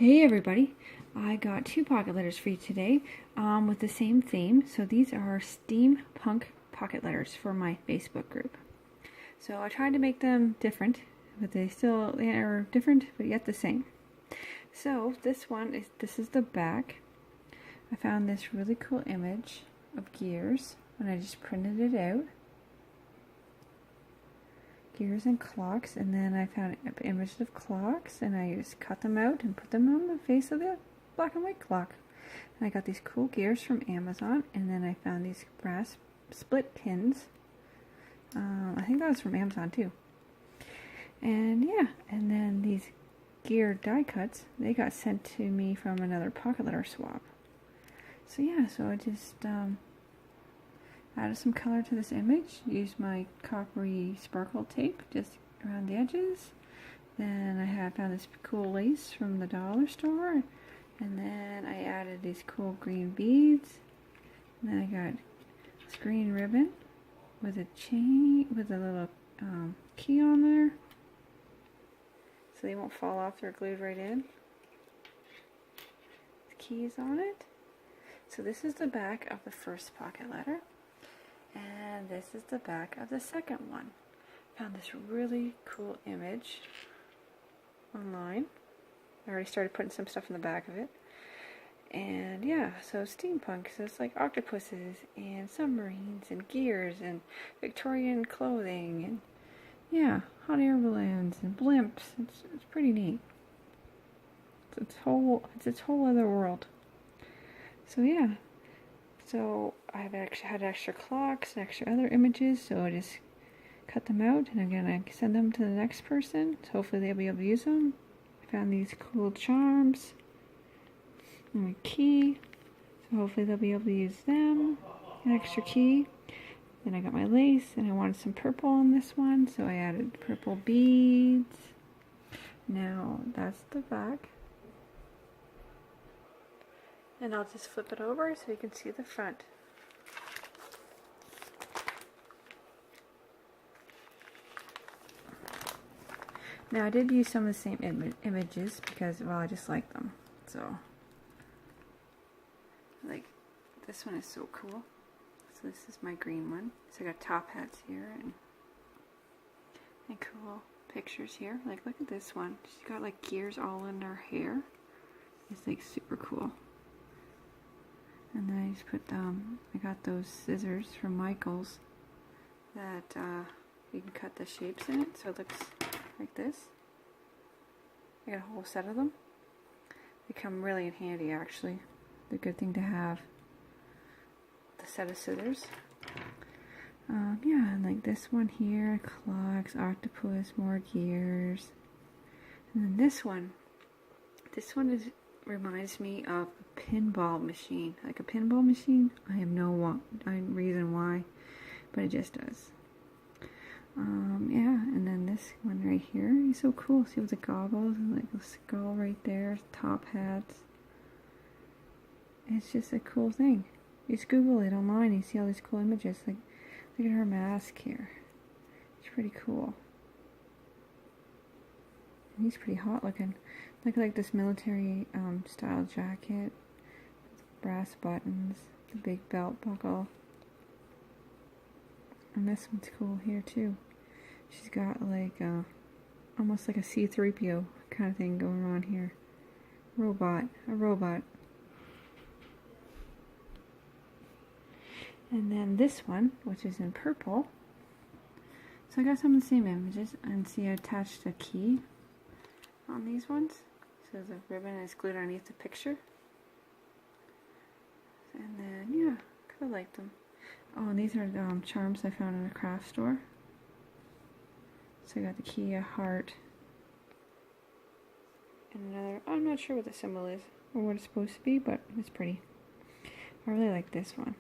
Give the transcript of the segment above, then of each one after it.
Hey everybody, I got two pocket letters for you today with the same theme. So these are Steampunk pocket letters for my Facebook group. So I tried to make them different, but they are different but yet the same. So this is the back. I found this really cool image of gears and I just printed it out. Gears and clocks, and then I found an image of clocks and I just cut them out and put them on the face of the black and white clock. And I got these cool gears from Amazon, and then I found these brass split pins. I think that was from Amazon too. And yeah, and then these gear die cuts, they got sent to me from another pocket letter swap. So yeah, so I just added some color to this image, used my coppery sparkle tape just around the edges. Then I found this cool lace from the dollar store, and then I added these cool green beads. And then I got this green ribbon with a chain, with a little key on there, so they won't fall off, they're glued right in. The keys on it. So this is the back of the first pocket letter. And this is the back of the second one. Found this really cool image online. I already started putting some stuff in the back of it. And yeah, so steampunk, so it's like octopuses and submarines and gears and Victorian clothing and yeah, hot air balloons and blimps. It's pretty neat. It's its whole other world. So yeah. So I had extra clocks and extra other images, so I just cut them out and I'm gonna send them to the next person. So hopefully they'll be able to use them. I found these cool charms and a key, so hopefully they'll be able to use them. An extra key. Then I got my lace, and I wanted some purple on this one, so I added purple beads. Now that's the back. And I'll just flip it over so you can see the front. Now I did use some of the same images because, well, I just like them. So, like, this one is so cool. So this is my green one. So I got top hats here and cool pictures here. Like, look at this one. She's got like gears all in her hair. It's like super cool. And then I just put, I got those scissors from Michael's that you can cut the shapes in it, so it looks like this. I got a whole set of them. They come really in handy, actually. They're a good thing to have. The set of scissors. Yeah, and like this one here, clocks, octopus, more gears. And then this one reminds me of a pinball machine. Like a pinball machine. I have no reason why, but it just does. Yeah, and then this one right here is so cool. See with the goggles and like the skull right there, top hats. It's just a cool thing. You just Google it online and you see all these cool images. Like, look at her mask here. It's pretty cool. And he's pretty hot looking. Look like this military style jacket with brass buttons, the big belt buckle. And this one's cool here too. She's got like almost like a C-3PO kind of thing going on here. A robot. And then this one, which is in purple. So I got some of the same images, and see I attached a key on these ones. So the ribbon is glued underneath the picture. And then, yeah, kind of like them. Oh, and these are charms I found in a craft store. So I got the key, a heart, and another, I'm not sure what the symbol is, or what it's supposed to be, but it's pretty. I really like this one.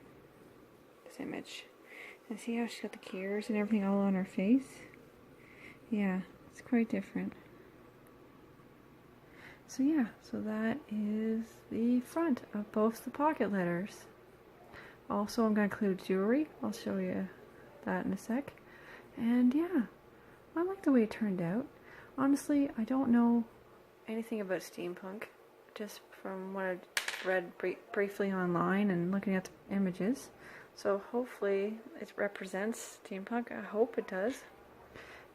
This image. And see how she's got the gears and everything all on her face? Yeah, it's quite different. So yeah, so that is the front of both the pocket letters. Also, I'm going to include jewelry. I'll show you that in a sec. And yeah, I like the way it turned out. Honestly, I don't know anything about steampunk. just from what I read briefly online and looking at the images. So hopefully it represents steampunk. I hope it does.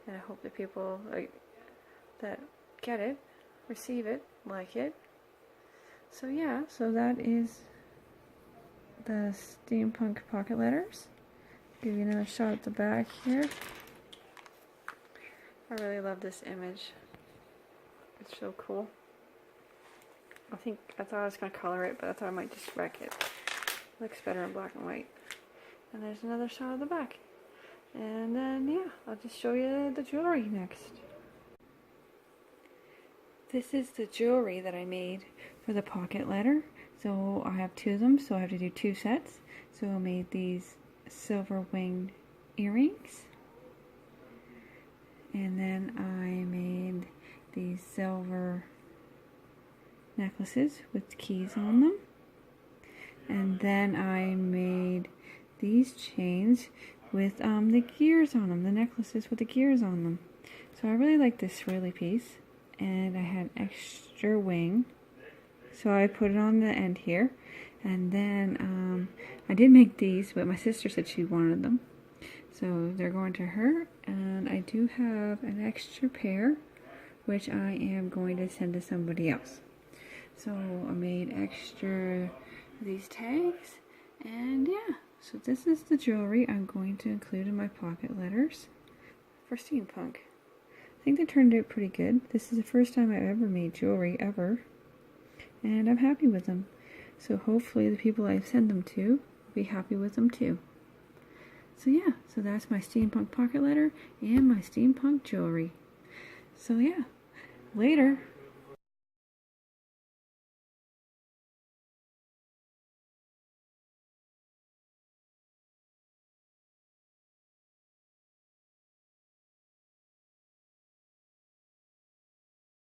And I hope that people that get it, receive it, like it. So yeah, so that is the steampunk pocket letters. Give you another shot at the back here. I really love this image. It's so cool. I thought I was going to color it, but I thought I might just wreck it. Looks better in black and white. And there's another shot of the back. And then, yeah, I'll just show you the jewelry next. This is the jewelry that I made for the pocket letter. So I have two of them, so I have to do two sets. So I made these silver winged earrings. And then I made these silver necklaces with keys on them. And then I made these chains with the gears on them, the necklaces with the gears on them. So I really like this frilly piece, and I had extra wing, so I put it on the end here. And then I did make these, but my sister said she wanted them, so they're going to her. And I do have an extra pair, which I am going to send to somebody else. So I made extra these tags, and yeah, so this is the jewelry I'm going to include in my pocket letters for steampunk. I think they turned out pretty good. This is the first time I've ever made jewelry ever, and I'm happy with them. So hopefully the people I send them to will be happy with them too. So yeah, so that's my steampunk pocket letter and my steampunk jewelry. So yeah, later.